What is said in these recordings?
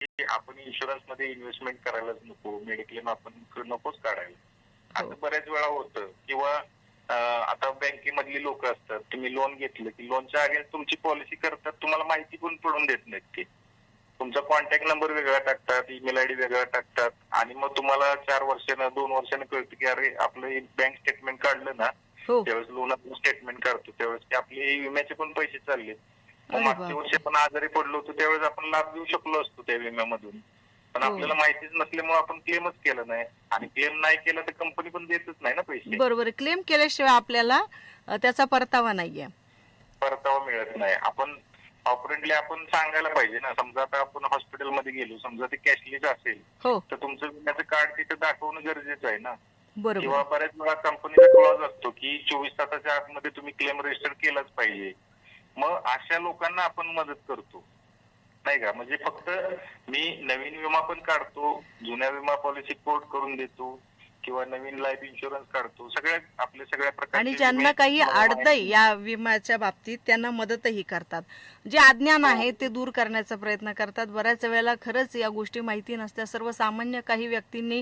की आपण इन्शुरन्स मध्ये इन्व्हेस्टमेंट करायलाच नको, मेडिक्लेम आपण नकोच काढायला. हो असं बऱ्याच वेळा होतं. किंवा आता बँकेमधली लोक असतात, तुम्ही लोन घेतलं की लोनच्या अगेन्स्ट तुमची पॉलिसी करतात, तुम्हाला माहिती पण पडून देत नाहीत ते. तुमचा कॉन्टॅक्ट नंबर वेगळा टाकतात, ईमेल आयडी वेगळा टाकतात आणि मग तुम्हाला 4 वर्षानं 2 वर्षानं कळतं की अरे आपलं बँक स्टेटमेंट काढलं ना, हो. त्यावेळेस लोनाचं स्टेटमेंट काढतो त्यावेळेस की आपले विम्याचे पण पैसे चालले. मग अरे मागच्या वर्षी बापरे. आपण आजारी पडलो होतो त्यावेळेस आपण लाभ घेऊ शकलो असतो त्या विम्यामधून, पण हो आपल्याला माहितीच नसल्यामुळे आपण क्लेमच केलं नाही. आणि क्लेम नाही केलं तर कंपनी पण देतच नाही ना पैसे, बरोबर आहे. क्लेम केल्याशिवाय आपल्याला त्याचा परतावा नाहीये. परतावा मिळत नाही. आपण ऑपरेटली आपण सांगायला पाहिजे ना. समजा आता आपण हॉस्पिटलमध्ये गेलो, समजा ते कॅशलेस असेल हो तर तुमचं विम्याचं कार्ड तिथे दाखवणं गरजेचं आहे ना. बरोबर किंवा आहे. बऱ्याच वेळा कंपनीचा क्लॉज असतो की 24 तासाच्या आतमध्ये तुम्ही क्लेम रजिस्टर केलाच पाहिजे. मग अशा लोकांना आपण मदत करतो नाही का. म्हणजे फक्त मी नवीन विमा पण काढतो, जुन्या विमा पॉलिसी कोट करून देतो किंवा नवीन लाईफ इन्शुरन्स काढतो. सगळ्या आणि प्रकारचे विमे ज्यांना काही मला अडतंय माहिती. या विम्याच्या बाबतीत त्यांना मदतही करतात. जे अज्ञान आहे ते दूर करण्याचा प्रयत्न करतात. बऱ्याच वेळेला खरंच या गोष्टी माहिती नसत्या. सर्वसामान्य काही व्यक्तींनी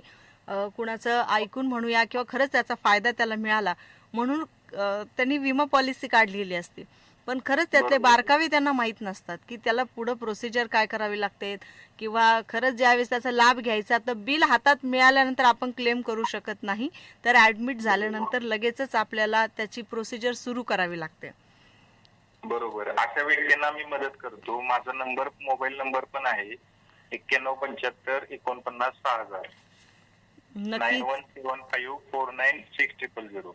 कुणाचं ऐकून म्हणूया किंवा खरंच त्याचा फायदा त्याला मिळाला म्हणून त्यांनी विमा पॉलिसी काढलेली असते. पण खरंच त्यातले बरोबर. बारकावे त्यांना माहीत नसतात की त्याला पुढं प्रोसिजर काय करावी लागते किंवा खरंच ज्यावेळेस त्याचा लाभ घ्यायचा तर बिल हातात मिळाल्यानंतर आपण क्लेम करू शकत नाही, तर ॲडमिट झाल्यानंतर लगेचच आपल्याला त्याची प्रोसिजर सुरू करावी लागते. बरोबर. अशा व्यक्तींना मी मदत करतो. माझा मोबाईल नंबर पण आहे 9175 49 6000. नक्कीच. 9175496000.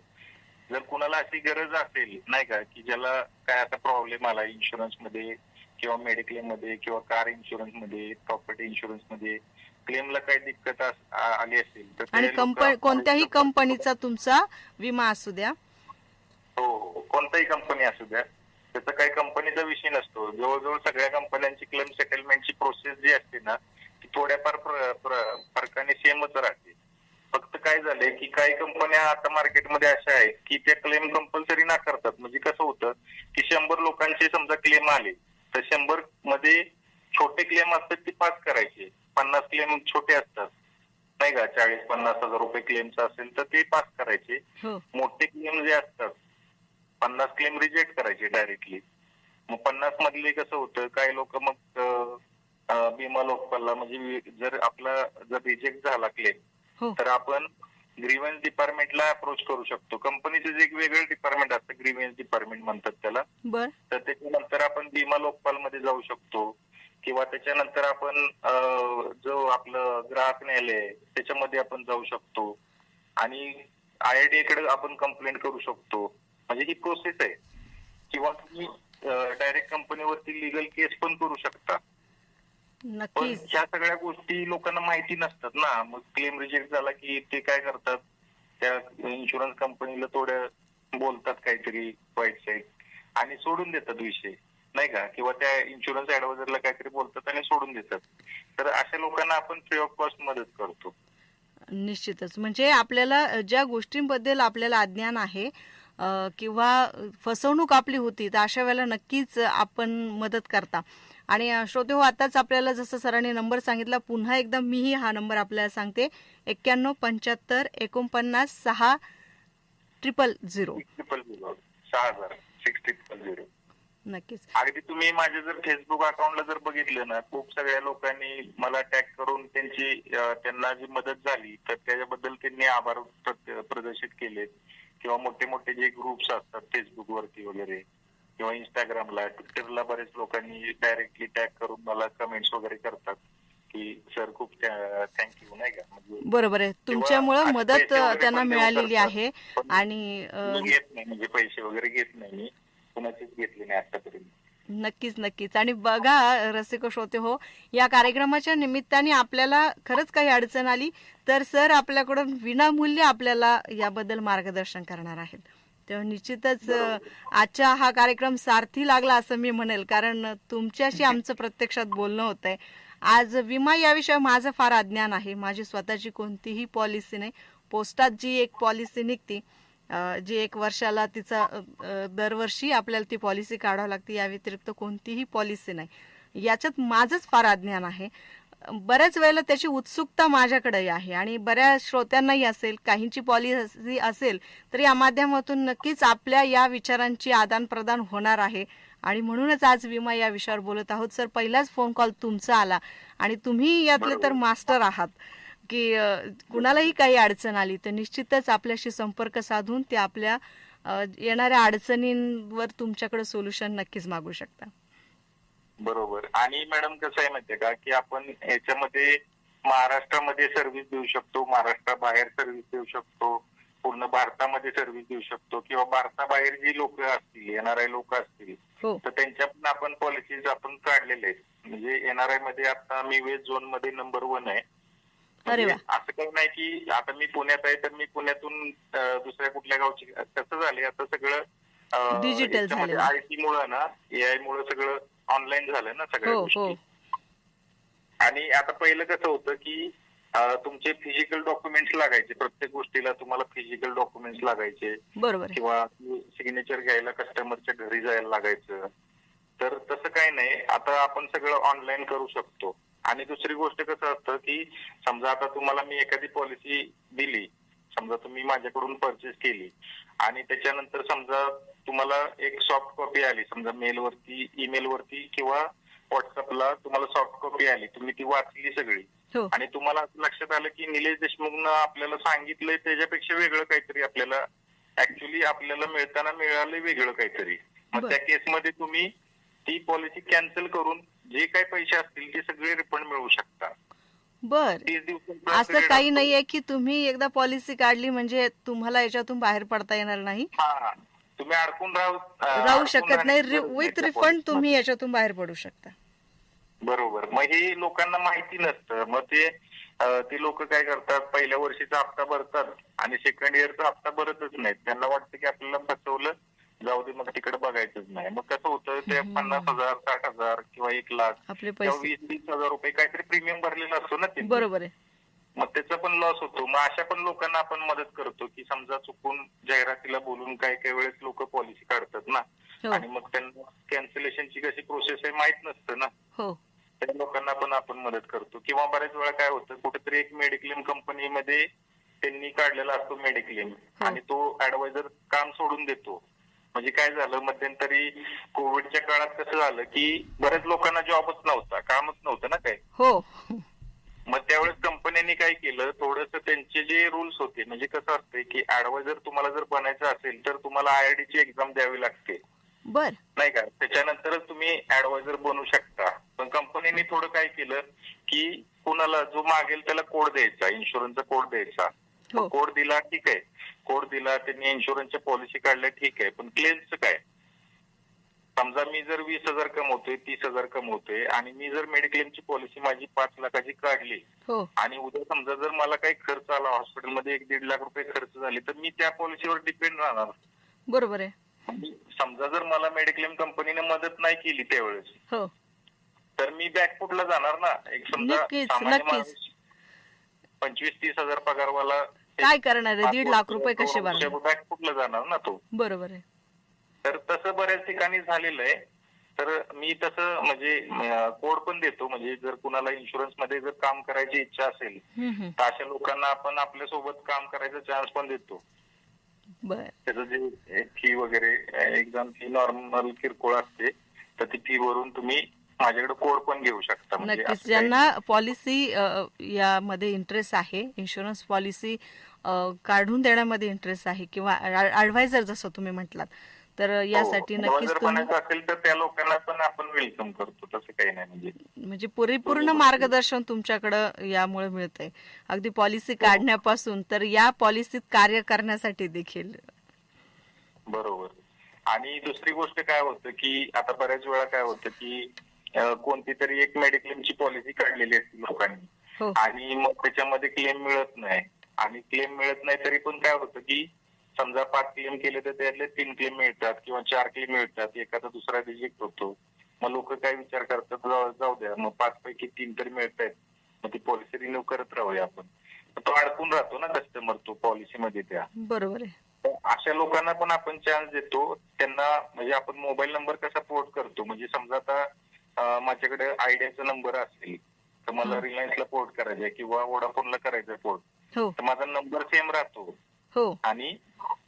जर कुणाला अशी गरज असेल नाही का की ज्याला काय असा प्रॉब्लेम आला इन्शुरन्स मध्ये किंवा मेडिक्लेम मध्ये किंवा कार इन्शुरन्स मध्ये, प्रॉपर्टी इन्शुरन्स मध्ये क्लेमला काही दिक्कत आली असेल तर आणि ते लोक कोणत्याही कंपनीचा तुमचा विमा असू द्या. हो, कोणताही कंपनी असू द्या, त्याचा काही कंपनीचा विषय नसतो. जवळजवळ सगळ्या कंपन्यांची क्लेम सेटलमेंटची प्रोसेस जी असते ना ती थोड्याफार फरकाने सेमच राहते. फक्त काय झालंय की काही कंपन्या आता मार्केटमध्ये अशा आहेत की त्या क्लेम कंपल्सरी नाकारतात. म्हणजे कसं होतं की 100 लोकांचे समजा क्लेम आले तर 100 मध्ये छोटे क्लेम असतात ते पास करायचे. 50 क्लेम छोटे असतात नाही का, 40-50 हजार रुपये क्लेमचा असेल तर ते पास करायचे. हो मोठे क्लेम जे असतात 50 क्लेम रिजेक्ट करायचे डायरेक्टली. मग 50 मधले कसं होतं काही लोक मग विमा लोकपालला म्हणजे जर रिजेक्ट झाला क्लेम हो तर आपण ग्रीव्हन्स डिपार्टमेंटला अप्रोच करू शकतो. कंपनीचं जे एक वेगळं डिपार्टमेंट असतं, ग्रीव्हन्स डिपार्टमेंट म्हणतात त्याला. बर तर त्याच्यानंतर आपण विमा लोकपालमध्ये जाऊ शकतो किंवा त्याच्यानंतर आपण जो आपलं ग्राहक न्यायालय त्याच्यामध्ये आपण जाऊ शकतो आणि IRDA कडे आपण कंप्लेंट करू शकतो. म्हणजे ही प्रोसेस आहे. किंवा तुम्ही डायरेक्ट कंपनीवरती लिगल केस पण करू शकता. पण नक्कीच. ह्या सगळ्या गोष्टी लोकांना माहिती नसतात ना. मग क्लेम रिजेक्ट झाला की ते काय करतात, त्या इन्शुरन्स कंपनीला थोडं बोलतात काहीतरी वाईट साईड आणि सोडून देतात विषय नाही का, किंवा त्या इन्शुरन्स ऍडवायझरला काहीतरी बोलतात आणि सोडून देतात. तर अशा लोकांना आपण फ्री ऑफ कॉस्ट मदत करतो. निश्चितच. म्हणजे आपल्याला ज्या गोष्टींबद्दल आपल्याला अज्ञान आहे किंवा फसवणूक आपली होती तर अशा वेळेला नक्कीच आपण मदत करता. आणि श्रोते हो, आताच आपल्याला जसं सरांनी नंबर सांगितला पुन्हा एकदा मीही हा नंबर आपल्याला सांगते. 9175496000. 6000 6000. नक्कीच. अगदी तुम्ही माझे जर फेसबुक अकाउंटला जर बघितलं ना, खूप सगळ्या लोकांनी मला टॅग करून त्यांना जी मदत झाली तर त्याच्याबद्दल त्यांनी आभार प्रदर्शित केलेत. किंवा मोठे मोठे जे ग्रुप्स असतात फेसबुक वरती वगैरे किंवा इंस्टाग्रामला, ट्विटरला बरेच लोकांनी डायरेक्टली टॅग करून मला कमेंट्स वगैरे करतात की सर खूप थँक्यू नाही का. म्हणजे बरोबर आहे. किंवा तुमच्यामुळं असे मदत पैसे वगैरे त्यांना पण देऊ मिळालेली करतात. आहे. पण आणि मी घेत नाही, म्हणजे पैसे वगैरे घेत नाही मी, कुणाचेच घेतले नाही आतापर्यंत. नक्कीच नक्कीच. आणि बघा रसिक श्रोते हो, या कार्यक्रमाच्या निमित्ताने आपल्याला खरंच काही अडचण आली तर सर आपल्याकडून विनामूल्य आपल्याला याबद्दल मार्गदर्शन करणार आहेत. तेव्हा निश्चितच बरोबर. आजचा हा कार्यक्रम सारथी लागला असं मी म्हणेल, कारण तुमच्याशी आमचं प्रत्यक्षात बोलणं होत आहे. आज विमा याविषयी माझं फार अज्ञान आहे. माझी स्वतःची कोणतीही पॉलिसी नाही. पोस्टात जी एक पॉलिसी निघते जी 1 वर्षाला तिचा दरवर्षी आपल्याला ती पॉलिसी काढावी लागते, या व्यतिरिक्त कोणतीही पॉलिसी नाही. याच्यात माझंच फार अज्ञान आहे. बऱ्याच वेळेला त्याची उत्सुकता माझ्याकडे आहे आणि बऱ्याच श्रोत्यांनाही असेल, काहींची पॉलिसी असेल, तर या माध्यमातून नक्कीच आपल्या या विचारांची आदानप्रदान होणार आहे आणि म्हणूनच आज विमा या विषयावर बोलत आहोत. सर, पहिलाच फोन कॉल तुमचा आला आणि तुम्ही यातले तर मास्टर आहात की कुणालाही काही अडचण आली तर निश्चितच आपल्याशी संपर्क साधून ते आपल्या येणाऱ्या अडचणींवर तुमच्याकडे सोल्युशन नक्कीच मागू शकता. बरोबर. आणि मॅडम कसं आहे माहितीये का, की आपण ह्याच्यामध्ये महाराष्ट्रामध्ये सर्व्हिस देऊ शकतो, महाराष्ट्राबाहेर सर्व्हिस देऊ शकतो, पूर्ण भारतामध्ये सर्व्हिस देऊ शकतो, किंवा भारताबाहेर जी लोक असतील, एनआरआय लोक असतील, हो, तर त्यांच्या पण आपण पॉलिसीज आपण काढलेले आहेत. म्हणजे एनआरआय मध्ये आता मी वेस्ट झोन मध्ये नंबर 1 आहे. अरे म्हणजे वा, असं काही नाही की आता मी पुण्यात आहे तर मी पुण्यातून दुसऱ्या कुठल्या गावची, कसं झालंय आता सगळं डिजिटल याच्यामध्ये झालेलं. आयटी मुळे ना, एआय मुळे सगळं ऑनलाईन झालं ना सगळ्या हो गोष्टी. हो, आणि आता पहिलं कसं होतं की तुमचे फिजिकल डॉक्युमेंट्स लागायचे, प्रत्येक गोष्टीला तुम्हाला फिजिकल डॉक्युमेंट्स लागायचे, बरोबर आहे. किंवा सिग्नेचर घ्यायला कस्टमरच्या घरी जायला लागायचं. तर तसं काही नाही, आता आपण सगळं ऑनलाईन करू शकतो. आणि दुसरी गोष्ट कसं असतं की समजा आता तुम्हाला मी एखादी पॉलिसी दिली, समजा तुम्ही माझ्याकडून परचेस केली आणि त्याच्यानंतर समजा तुम्हाला एक सॉफ्ट कॉपी आली, समजा मेलवरती, ईमेलवरती किंवा व्हॉट्सअपला तुम्हाला सॉफ्ट कॉपी आली, तुम्ही ती वाचली सगळी हो, आणि तुम्हाला असं लक्षात आलं की निलेश देशमुखनं आपल्याला सांगितलंय त्याच्यापेक्षा वेगळं काहीतरी आपल्याला ऍक्च्युली आपल्याला मिळताना मिळालं वेगळं काहीतरी. मग बर त्या केसमध्ये तुम्ही ती पॉलिसी कॅन्सल करून जे काही पैसे असतील ते सगळे रिफंड मिळवू शकता. बर 30 दिवसांचा असं period काही असतो. नाहीये की तुम्ही एकदा पॉलिसी काढली म्हणजे तुम्हाला याच्यातून बाहेर पडता येणार नाही, हा, तुम्ही अडकून राहू अडकून शकत नाही. राहण्याची गरज नाही विथ त्या रिफंड policy तुम्ही मध्ये. याच्यातून बाहेर पडू शकता. बरोबर. मग हे लोकांना माहिती नसतं. मग ते लोक काय करतात, पहिल्या वर्षीचा हप्ता भरतात आणि सेकंड इयरचा हप्ता भरतच नाहीत. त्यांना वाटतं की आपल्याला फसवलं, जाऊ दे मग तिकडे बघायचंच नाही. मग कसं होतं, ते 50,000, 60,000 किंवा 1,00,000 आपले किंवा पैसे 20-30 हजार रुपये काहीतरी प्रीमियम भरलेला असतो ना त्यांनी. बरोबर आहे. मग त्याचा पण लॉस होतो. मग अशा पण लोकांना आपण मदत करतो की समजा चुकून जाहिरातीला बोलून काही काही वेळेस लोक पॉलिसी काढतात ना, हो आणि मग त्यांना कॅन्सलेशनची कशी प्रोसेस आहे माहित नसतं ना, हो, त्या लोकांना पण आपण मदत करतो. किंवा बऱ्याच वेळा काय होतं, कुठेतरी एक मेडिक्लेम कंपनीमध्ये त्यांनी काढलेला असतो मेडिक्लेम हो. आणि तो ऍडवायझर काम सोडून देतो. म्हणजे काय झालं, मध्यंतरी कोविडच्या काळात कसं झालं की बऱ्याच लोकांना जॉबच नव्हता, कामच नव्हतं ना काही. हो, मग त्यावेळेस कंपन्यांनी काय केलं, थोडंसं त्यांचे जे रूल्स होते, म्हणजे कसं असते की ऍडवायझर तुम्हाला जर बनायचं असेल तर तुम्हाला IRD ची एक्झाम द्यावी लागते, बर नाही का, त्याच्यानंतरच तुम्ही ऍडवायझर बनू शकता. पण कंपनीने थोडं काय केलं की कुणाला जो मागेल त्याला कोड द्यायचा, इन्शुरन्सचा कोड द्यायचा. हो, कोड दिला ठीक आहे, कोड दिला त्यांनी, इन्शुरन्सच्या पॉलिसी काढल्या ठीक आहे, पण क्लेम्सचं काय? समजा मी जर 20,000 कमवतोय, 30,000 कमवतोय आणि मी जर मेडिक्लेमची पॉलिसी माझी 5 लाखाची काढली हो, आणि उद्या समजा जर मला काही खर्च आला, हॉस्पिटलमध्ये 1-1.5 लाख रुपये खर्च झाले, तर मी त्या पॉलिसीवर डिपेंड राहणार. बरोबर आहे. आणि समजा जर मला मेडिक्लेम कंपनीने मदत नाही केली त्यावेळेस, हो, तर मी बॅकफुटला जाणार ना. एक समजा नक्कीच सामान्य नक्कीच. माणूस 25-30 हजार पगारवाला काय करणार आहे, 1.5 लाख रुपये कसे भरणार? बॅकफुटला जाणार ना तो. बरोबर आहे. तर तसं बऱ्याच ठिकाणी झालेलं आहे. तर मी तसं म्हणजे कोड पण देतो, म्हणजे जर कुणाला इन्शुरन्स मध्ये जर काम करायची इच्छा असेल हम्म. तर अशा लोकांना आपण आपल्यासोबत काम करायचा चान्स पण देतो. बर त्याचं जे फी वगैरे, एक्झाम फी नॉर्मल किरकोळ असते, तर ती फी भरून तुम्ही माझ्याकडे कोड पण घेऊ शकता. म्हणजे नक्कीच. असं काही ज्यांना पॉलिसी यामध्ये इंटरेस्ट आहे, इन्शुरन्स पॉलिसी काढून देण्यामध्ये इंटरेस्ट आहे किंवा ऍडवायझर जसं तुम्ही म्हटलात, तर यासाठी नक्कीच जर तुम्ही बनायचं असेल तर त्या लोकांना पण आपण वेलकम करतो. तसं काही नाही. म्हणजे परिपूर्ण मार्गदर्शन तुमच्याकडं यामुळे मिळतंय, अगदी पॉलिसी काढण्यापासून तर या पॉलिसीत कार्य करण्यासाठी देखील. बरोबर. आणि दुसरी गोष्ट काय होतं की आता बऱ्याच वेळा काय होतं की कोणती तरी एक मेडिक्लेमची पॉलिसी काढलेली असते लोकांनी हो आणि मग त्याच्यामध्ये क्लेम मिळत नाही. आणि क्लेम मिळत नाही तरी पण काय होतं की समजा 5 क्लेम केले तर त्यातले 3 क्लेम मिळतात किंवा 4 क्लेम मिळतात, एखादा दुसरा रिजेक्ट होतो. मग लोक काय विचार करतात, जाऊ द्या, मग 5 पैकी 3 तरी मिळतायत, मग ती पॉलिसी रिन्यू करत राहूया आपण. तो अडकून राहतो ना कस्टमर तो पॉलिसीमध्ये त्या. बरोबर आहे. अशा लोकांना पण आपण चान्स देतो. त्यांना म्हणजे आपण मोबाईल नंबर कसा पोर्ट करतो, म्हणजे समजा आता माझ्याकडे आयडियाचा नंबर असेल तर मला रिलायन्सला पोर्ट करायचंय किंवा वोडाफोनला करायचंय पोर्ट, हो तर माझा नंबर सेम राहतो हो आणि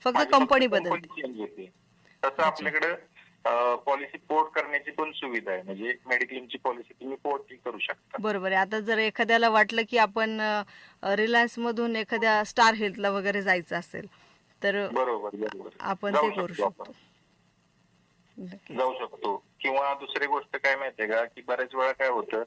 फक्त माझी कंपनी कंपनी बदलते. चेंज होते. तसं अच्छा. आपल्याकडे पॉलिसी पोर्ट करण्याची पण सुविधा आहे, म्हणजे मेडिक्लेमची पॉलिसी तुम्ही पोर्ट करू शकता. बरोबर आहे. आता जर एखाद्याला वाटलं की आपण रिलायन्स मधून एखाद्या स्टार हेल्थला वगैरे जायचं असेल तर बरोबर बरोबर. आपण ते जाऊ करू शकतो आपण, शकतो. नक्कीच. जाऊ शकतो. किंवा दुसरी गोष्ट काय माहितीये का, की बऱ्याच वेळा काय होतं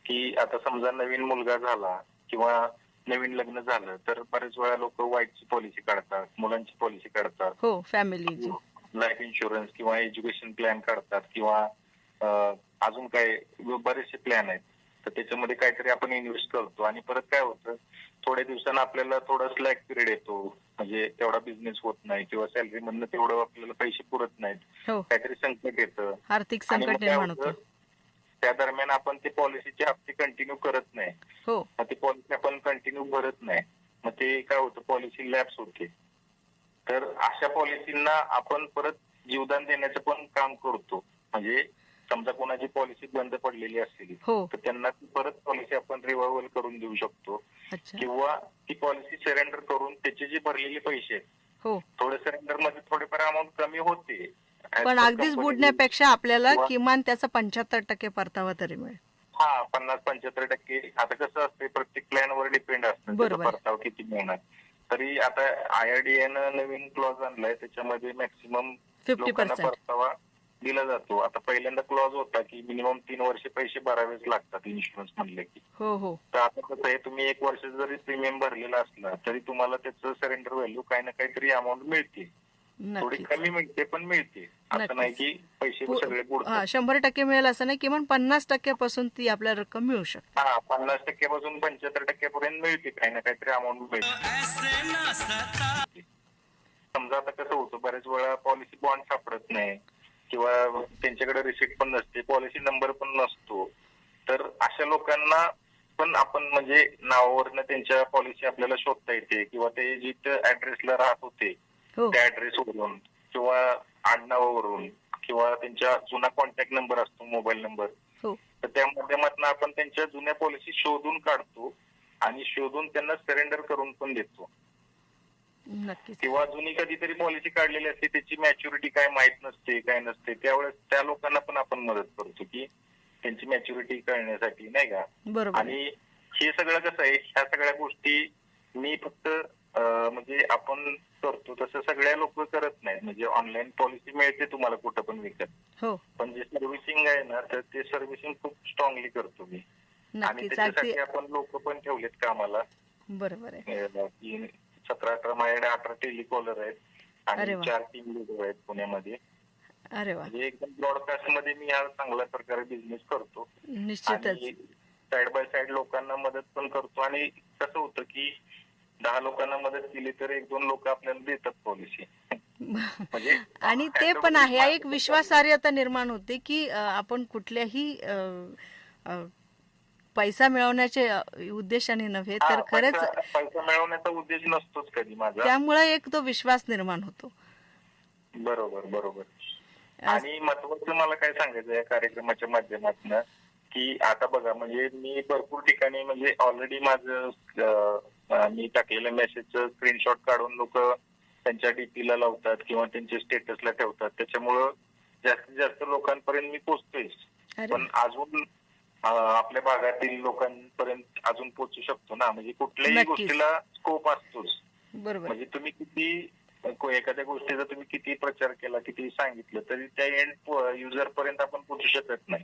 की आता समजा नवीन मुलगा झाला किंवा नवीन लग्न झालं तर बरेच वेळा लोक वाईफची पॉलिसी काढतात, मुलांची पॉलिसी काढतात, हो फॅमिलीची. लाईफ इन्शुरन्स किंवा एज्युकेशन प्लॅन काढतात किंवा अजून काय बरेचसे प्लॅन आहेत. तर त्याच्यामध्ये काहीतरी आपण इन्व्हेस्ट करतो आणि परत काय होतं, थोड्या दिवसांना आपल्याला थोडा स्लॅक पिरियड येतो, म्हणजे तेवढा बिझनेस होत नाही किंवा सॅलरी मधनं तेवढं आपल्याला पैसे पुरत नाहीत, हो काहीतरी संकट येतं आर्थिक आणि संकट मग काय निर्माण होतं, होतं. त्या दरम्यान आपण ते पॉलिसीचे हप्ते कंटिन्यू करत नाही, हो मग ती पॉलिसी आपण कंटिन्यू भरत नाही, मग ते काय होतं पॉलिसी लॅप्स होते. तर अशा पॉलिसींना आपण परत जीवदान देण्याचं पण काम करतो. म्हणजे समजा कोणाची पॉलिसी बंद पडलेली असेल हो तर त्यांना ती परत पॉलिसी आपण रिवायवल करून देऊ शकतो अच्छा किंवा ती पॉलिसी सरेंडर करून त्याचे जे भरलेले पैसे आहेत, हो थोडे सरेंडर मध्ये थोडेफार अमाऊंट कमी होते. As पण per अगदीच company बुडण्यापेक्षा आपल्याला किंवा किमान त्याचा 75% परतावा तरी मिळेल. 50-75%. आता कसं असते प्रत्येक प्लॅन वर डिपेंड असतं त्याचा बरोबर आहे. परतावा किती मिळणार. तरी आता IRDAनं नवीन क्लॉज आणलाय, त्याच्यामध्ये मॅक्सिमम लोकांना 50% परतावा दिला जातो. आता पहिल्यांदा क्लॉज होता की मिनिमम 3 वर्ष पैसे भरावेच लागतात इन्शुरन्स म्हणले की. हो हो तर आता कसं आहे, तुम्ही 1 वर्ष जरी प्रीमियम भरलेला असला तरी तुम्हाला त्याचं सरेंडर व्हॅल्यू काही ना काहीतरी अमाऊंट मिळते. थोडी नक्कीच कमी मिळते पण मिळते. असं नाही नक्कीच की पैसे सगळे बुडतात. 100% मिळेल असं नाही, किमान 50% पासून ती आपल्या रक्कम मिळू शकते. 50% पासून 75% पर्यंत मिळते, काही ना काहीतरी अमाऊंट मिळते. समजा आता कसं होतं, बऱ्याच वेळा पॉलिसी बॉन्ड सापडत नाही किंवा त्यांच्याकडे रिसिट पण नसते, पॉलिसी नंबर पण नसतो, तर अशा लोकांना पण आपण म्हणजे नावावरनं त्यांच्या पॉलिसी आपल्याला शोधता येते किंवा ते जिथं ऍड्रेसला राहत होते हो त्या ऍड्रेसवरून किंवा आडनावावरून किंवा त्यांच्या जुना कॉन्टॅक्ट नंबर असतो, मोबाईल नंबर, हो तर त्या माध्यमातून आपण त्यांच्या जुन्या पॉलिसी शोधून काढतो आणि शोधून त्यांना सरेंडर करून पण देतो. नक्कीच किंवा जुनी कधीतरी पॉलिसी काढलेली असते, त्याची मॅच्युरिटी काय माहित नसते, काय नसते, त्यावेळेस त्या लोकांना पण आपण मदत करतो की त्यांची मॅच्युरिटी कळण्यासाठी, नाही का. बरोबर आहे. आणि हे सगळं कसं आहे, ह्या सगळ्या गोष्टी मी फक्त म्हणजे आपण करतो तसं सगळ्या लोक करत नाहीत. म्हणजे ऑनलाईन पॉलिसी मिळते तुम्हाला कुठं पण विकत, हो पण जे सर्व्हिसिंग आहे ना, तर ते सर्व्हिसिंग खूप स्ट्रॉंगली करतो मी. आणि नक्कीच अगदी त्याच्यासाठी आपण लोक पण ठेवलेत कामाला. बरोबर आहे. 17-18 माझ्याकडे 18 टेलिकॉलर आहेत आणि अरे वा 4 टीम लिडर आहेत पुण्यामध्ये. अरे वा म्हणजे एकदम ब्रॉडकास्ट मध्ये मी हा चांगल्या प्रकारे बिझनेस करतो निश्चितच. आणि साइड बाय साइड लोकांना मदत पण करतो. आणि कसं होतं की 10 लोकांना मदत केली तर 1-2 लोक आपल्याला देतात पॉलिसी. म्हणजे आणि ते पण आहे, एक विश्वासार्हता निर्माण होते की आपण कुठल्याही अ, पैसा मिळवण्याचे उद्देशाने नव्हे तर खरंच पैसा मिळवण्याचा उद्देश नसतोच कधी माझा. त्यामुळे एक तो विश्वास निर्माण होतो. बरोबर बरोबर. अ, आणि महत्वाचं मला काय सांगायचं या कार्यक्रमाच्या माध्यमातून, की आता बघा म्हणजे मी भरपूर ठिकाणी म्हणजे ऑलरेडी माझं मी टाकलेल्या मेसेजचं स्क्रीनशॉट काढून लोक त्यांच्या डीपीला लावतात किंवा त्यांच्या स्टेटसला ठेवतात, त्याच्यामुळं जास्तीत जास्त लोकांपर्यंत मी पोहोचतोय. अरे पण अजून आपल्या भागातील लोकांपर्यंत अजून पोहोचू शकतो ना, म्हणजे कुठल्याही नक्कीच गोष्टीला स्कोप असतोच. बरोबर आहे. म्हणजे तुम्ही किती एखाद्या गोष्टीचा तुम्ही किती प्रचार केला, किती सांगितलं तरी त्या एंड युजर पर्यंत आपण पोहोचू शकत नाही,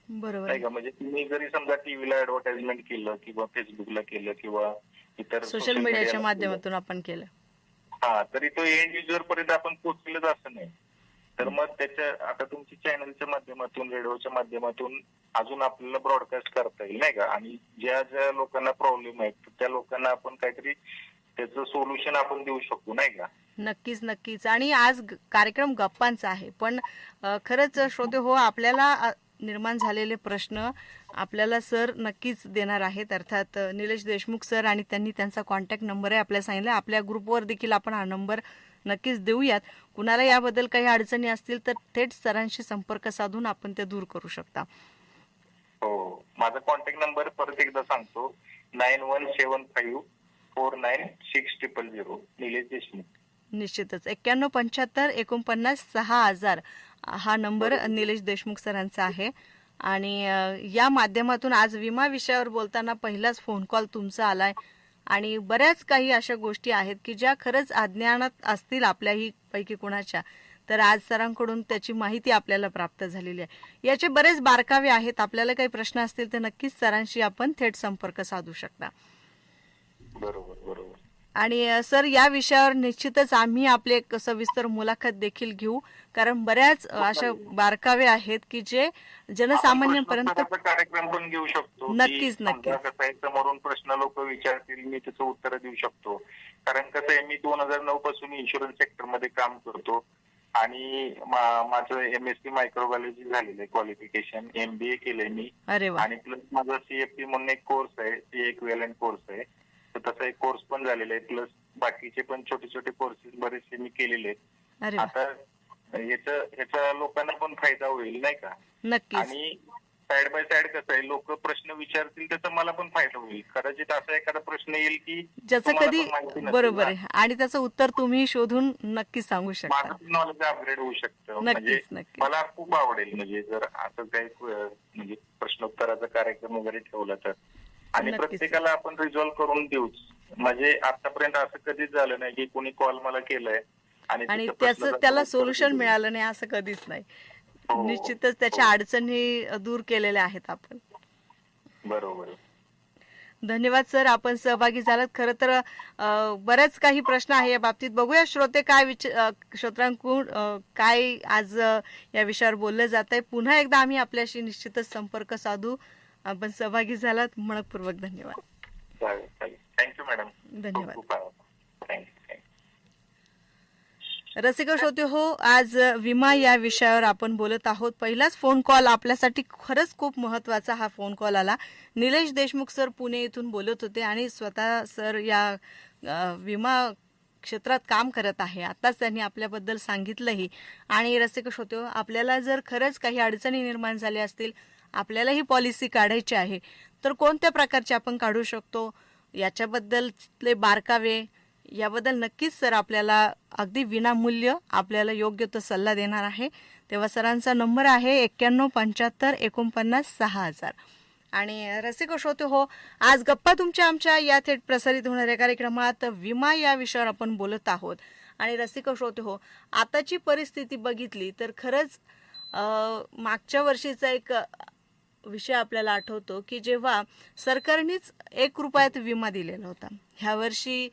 बरोबर नाही आहे. का. म्हणजे तुम्ही जरी समजा टीव्हीला ऍडव्हर्टाइजमेंट केलं किंवा फेसबुकला केलं किंवा इतर सोशल सोशल मीडियाच्या मीडियाला केलं, माध्यमातून आपण केलं. तरी तो एंड युजर पर्यंत आपण पोहोचलेच असं नाही. तर मग त्याच्या आता तुमच्या चॅनलच्या माध्यमातून, रेडिओच्या माध्यमातून अजून आपल्याला ब्रॉडकास्ट करता येईल, नाही का. आणि ज्या ज्या लोकांना प्रॉब्लेम आहेत त्या लोकांना आपण काहीतरी त्याचं सोल्युशन आपण देऊ शकतो, नाही का. नक्कीच नक्कीच. आणि आज कार्यक्रम गप्पांचा आहे, पण खरंच श्रोते हो, आपल्याला निर्माण झालेले प्रश्न आपल्याला सर नक्कीच देणार आहेत. अर्थात निलेश देशमुख सर, आणि त्यांनी त्यांचा कॉन्टॅक्ट नंबर आहे आपल्याला सांगितलं. आपल्या ग्रुपवर देखील आपण हा नंबर नक्कीच देऊयात. कुणाला याबद्दल काही अडचणी असतील तर थेट सरांशी संपर्क साधून आपण ते दूर करू शकता. हो, माझा कॉन्टॅक्ट नंबर परत एकदा सांगतो, 9175496000, निलेश देशमुख. निश्चितच 9175496000 हा नंबर बरोबर. निलेश देशमुख सरांचा आहे. आणि या माध्यमातून आज विमा विषयावर बोलताना पहिलाच फोन कॉल तुमचा आलाय. आणि बऱ्याच काही अशा गोष्टी आहेत की ज्या खरंच अज्ञानात असतील आपल्याही पैकी कुणाच्या, तर आज सरांकडून त्याची माहिती आपल्याला प्राप्त झालेली आहे. याचे बरेच बारकावे आहेत. आपल्याला काही प्रश्न असतील तर नक्कीच सरांशी आपण थेट संपर्क साधू शकता. बरोबर बरोबर. आणि सर, या विषयावर निश्चितच आम्ही आपले एक सविस्तर मुलाखत देखील घेऊ, कारण बऱ्याच अशा बारकावे आहेत की जे जनसामान्यांपर्यंत. प्रश्नोत्तराचा कार्यक्रम पण घेऊ शकतो की नक्कीच समजा नक्कीच कसं आहे, समोरून प्रश्न लोक विचारतील, मी त्याचं उत्तर देऊ शकतो. कारण कसं आहे, मी 2009 पासून इन्शुरन्स सेक्टर मध्ये काम करतो आणि माझं MSc मायक्रोबायोलॉजी झालेलं आहे, क्वालिफिकेशन MBA केलंय मी. अरे वा. आणि प्लस माझा CFP म्हणून एक कोर्स आहे, ते इक्विव्हॅलंट कोर्स आहे, तर तसा एक कोर्स पण झालेला आहे. प्लस बाकीचे पण छोटे छोटे कोर्सेस बरेचसे मी केलेले आहेत. अरे वा. आता ह्याचा लोकांना पण फायदा होईल नाही का. नक्कीच. आणि साइड बाय साइड कसं आहे, लोक प्रश्न विचारतील त्याचा मला पण फायदा होईल. कदाचित असा एखादा प्रश्न येईल की ज्याचं तुम्हाला कधी पण माहिती नसेल बरोबर ना. आहे आणि त्याचं उत्तर तुम्ही शोधून नक्कीच सांगू शकता. माझं नॉलेज अपग्रेड होऊ शकतं. म्हणजे नक्कीच नक्कीच. मला खूप आवडेल म्हणजे जर असं काही म्हणजे प्रश्नोत्तराचा कार्यक्रम वगैरे ठेवला तर. आणि नक्कीच. प्रत्येकाला आपण रिझॉल्व्ह करून देऊच. म्हणजे आतापर्यंत असं कधीच झालं नाही की कोणी कॉल मला केलाय आणि आणि त्याचा प्रश्न त्याला उत्तर सोल्युशन दिलं. मिळालं नाही असं कधीच नाही. हो, निश्चितच त्याच्या अडचणी दूर केलेल्या आहेत आपण. बरोबर. धन्यवाद सर, आपण सहभागी झालात. खरं तर बरेच काही प्रश्न आहे या बाबतीत. बघूया श्रोते काय श्रोत्यांकडून काय आज या विषयावर बोललं जात आहे. पुन्हा एकदा आम्ही आपल्याशी निश्चितच संपर्क साधू. आपण सहभागी झालात, मनपूर्वक धन्यवाद. चालेल चालेल. Thank you madam. धन्यवाद. खूप थँक्यू. रसिक श्रोते हो, आज विमा या विषयावर आपण बोलत आहोत. पहिलाच फोन कॉल आपल्यासाठी खरंच खूप महत्वाचा हा फोन कॉल आला. निलेश देशमुख सर पुणे येथून बोलत होते आणि स्वतः सर या विमा क्षेत्रात काम करत आहे. आताच त्यांनी आपल्याबद्दल सांगितलंही. आणि रसिक श्रोते हो, आपल्याला जर खरंच काही अडचणी निर्माण झाल्या असतील, आपल्याला ही पॉलिसी काढायची आहे, तर कोणत्या प्रकारची आपण काढू शकतो, याच्याबद्दलचे बारकावे याबद्दल नक्कीच सर आपल्याला अगदी विनामूल्य आपल्याला योग्य तो सल्ला देणार आहे. तेव्हा सरांचा नंबर आहे 9175496000. आणि रसिक श्रोते हो, आज गप्पा तुमच्या आमच्या या थेट प्रसारित होणाऱ्या कार्यक्रमात विमा या विषयावर आपण बोलत आहोत. आणि रसिक श्रोते हो, आताची परिस्थिती बघितली तर खरंच मागच्या वर्षीचा एक विषय आपल्याला आठवतो की जेव्हा सरकारनेच 1 रुपयात विमा दिलेला होता. ह्या वर्षी